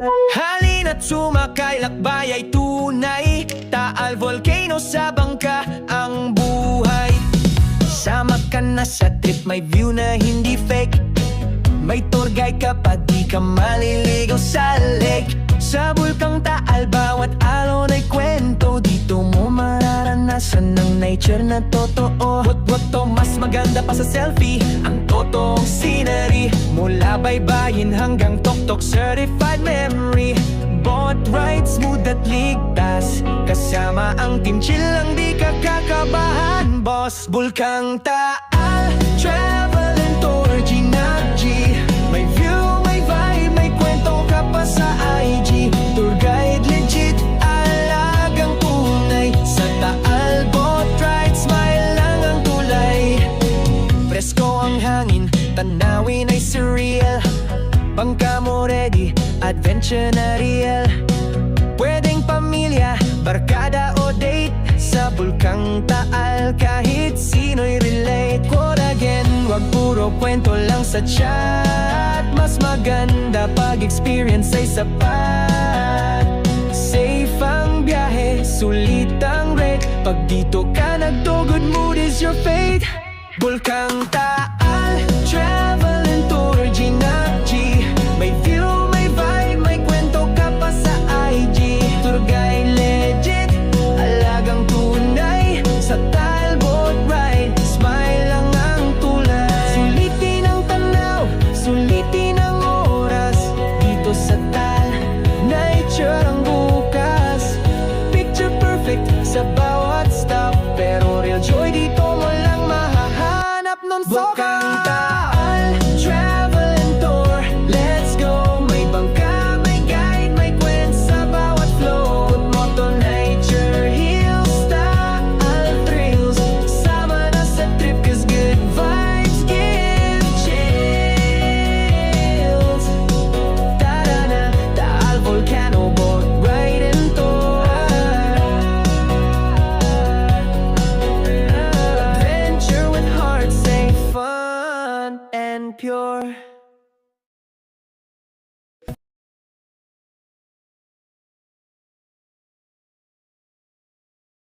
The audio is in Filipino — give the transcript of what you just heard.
Halina't sumakay, lakbay ay tunay. Taal Volcano sa bangka ang buhay. Sama ka na sa trip, may view na hindi fake. May tour guide ka pa, di ka maliligaw sa lake. Sa Bulkang Taal, bawat alon ay kwento. Dito mo mararanasan ng nature na totoo. What mas maganda pa sa selfie, ang totoong scenery. Mula baybayin hanggang Toktok, certified memory. Boat ride, smooth at ligtas. Kasama ang team, chill lang, di ka kakabahan, boss. Bulkang Taal, travel and tour, G. May view, may vibe, may kwento ka pa sa IG. Tour guide legit, alagang tunay. Sa Taal boat ride, smile lang ang tulay. Presko ang hangin, tanawin ay surreal. Bangka mo ready, adventure na real. Pwedeng pamilya, barkada o date. Sa Bulkang Taal, kahit sino'y relate. Quote again, wag puro kwento lang sa chat. Mas maganda pag experience ay sapat. Safe ang biyahe, sulit ang rate. Pag dito ka nagto, good mood is your fate. Bulkang Taal, travel and tour, G. May view, may vibe, may kwento ka pa sa IG. Tour guide legit, alagang tunay. Sa Taal boat ride, smile lang ang tulay. Sulitin ang tanaw, sulitin ang oras. Dito sa Taal, nature ang bukas. Picture perfect sa bawat stop. Pero real joy dito mo lang mahahanap nun sa Bulkang Taal, travel and tour, let's go. May bangka, may guide, may kwent sa bawat float. Moto nature hills, Taal thrills. Sama na sa trip, cause good vibes give chills. Tara na, Taal Volcano boat ride and tour. Adventure with heart, safe, fun and pure.